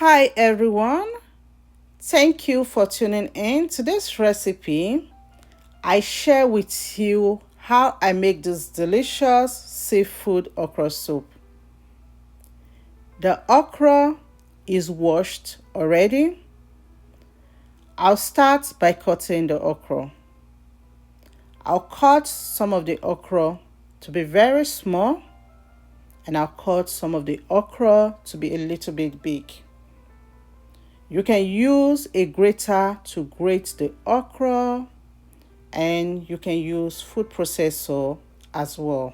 Hi everyone, thank you for tuning in to this recipe. I share with you how I make this delicious seafood okra soup. The okra is washed already. I'll start by cutting the okra. I'll cut some of the okra to be very small and I'll cut some of the okra to be a little bit big. You can use a grater to grate the okra and you can use food processor as well.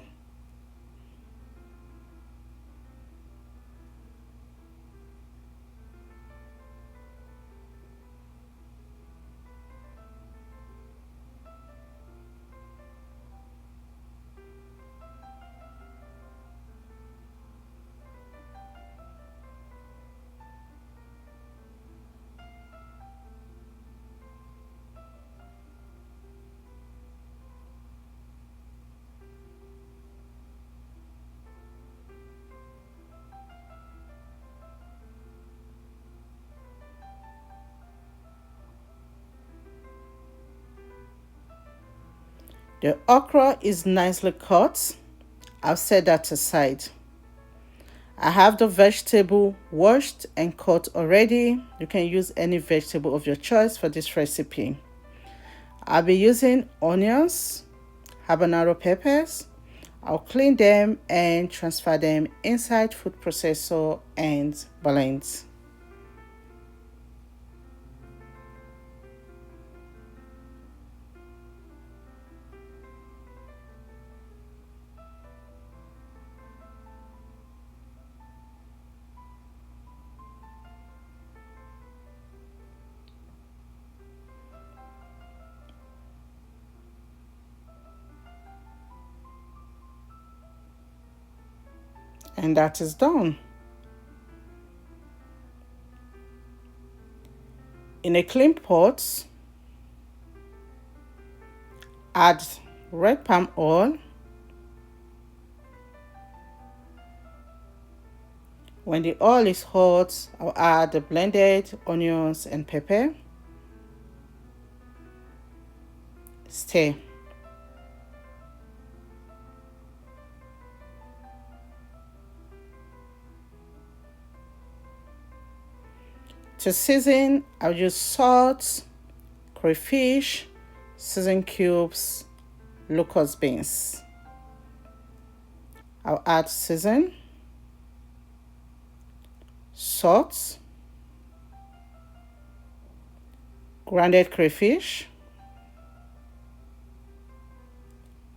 The okra is nicely cut. I'll set that aside. I have the vegetable washed and cut already. You can use any vegetable of your choice for this recipe. I'll be using onions, habanero peppers. I'll clean them and transfer them inside food processor and blend. And that is done. In a clean pot, add red palm oil. When the oil is hot, I'll add the blended onions and pepper. Stir. To season, I'll use salt, crayfish, season cubes, locust beans. I'll add season, salt, grounded crayfish,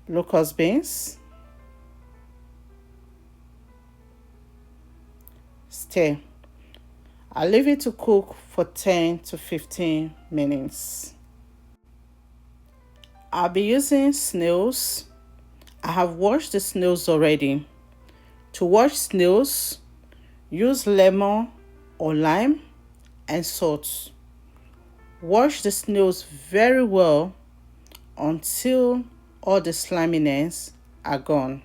locust beans. Stir. I'll leave it to cook for 10 to 15 minutes. I'll be using snails. I have washed the snails already. To wash snails, use lemon or lime and salt. Wash the snails very well until all the sliminess are gone.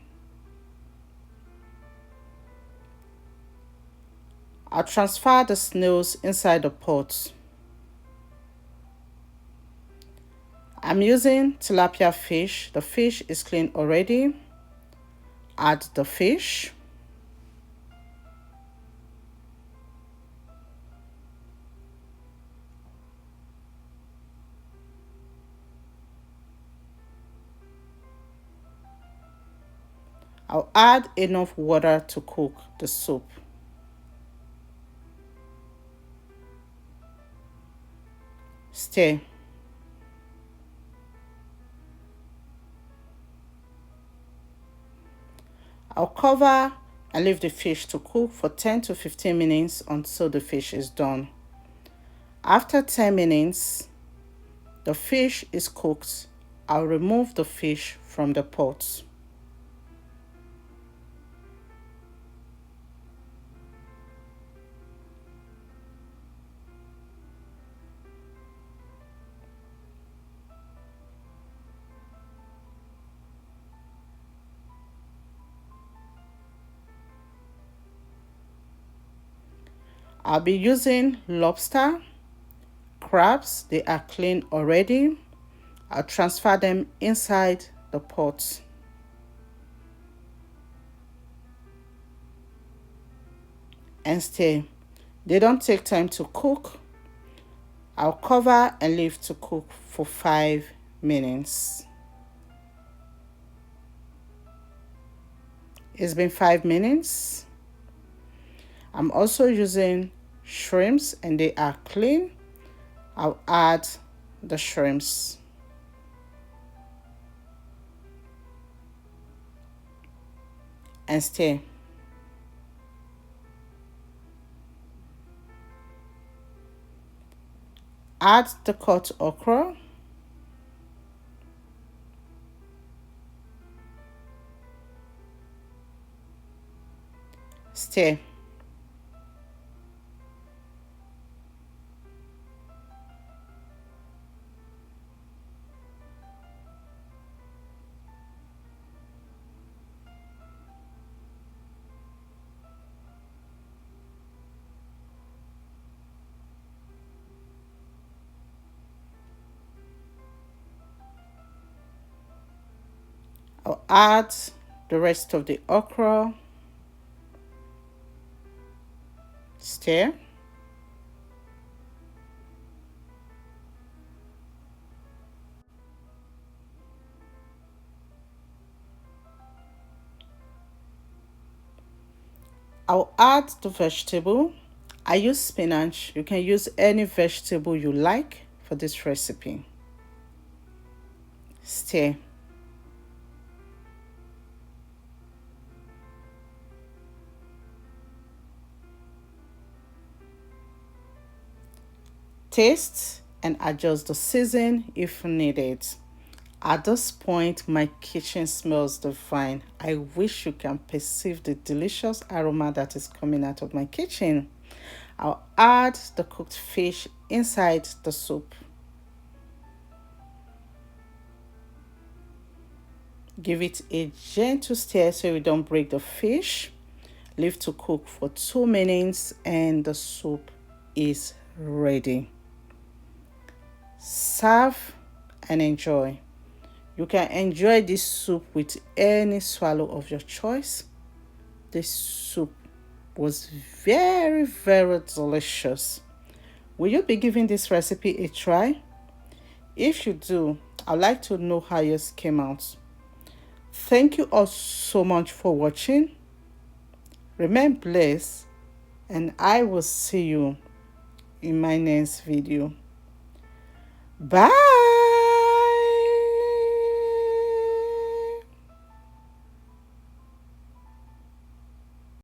I'll transfer the snails inside the pot. I'm using tilapia fish. The fish is clean already. Add the fish. I'll add enough water to cook the soup. Stir. I'll cover and leave the fish to cook for 10 to 15 minutes until the fish is done. After 10 minutes, the fish is cooked. I'll remove the fish from the pot. I'll be using lobster, crabs, they are clean already. I'll transfer them inside the pot. And stir. They don't take time to cook. I'll cover and leave to cook for 5 minutes. It's been 5 minutes. I'm also using shrimps and they are clean. I'll add the shrimps. And stir. Add the cut okra. Stir. I'll add the rest of the okra. Stir. I'll add the vegetable. I use spinach. You can use any vegetable you like for this recipe. Stir. Taste and adjust the season if needed. At this point, my kitchen smells divine. I wish you can perceive the delicious aroma that is coming out of my kitchen. I'll add the cooked fish inside the soup. Give it a gentle stir so you don't break the fish. Leave to cook for 2 minutes and the soup is ready. Serve and enjoy. You can enjoy this soup with any swallow of your choice. This soup was very, very delicious. Will you be giving this recipe a try? If you do, I'd like to know how yours came out. Thank you all so much for watching. Remain blessed, and I will see you in my next video. Bye.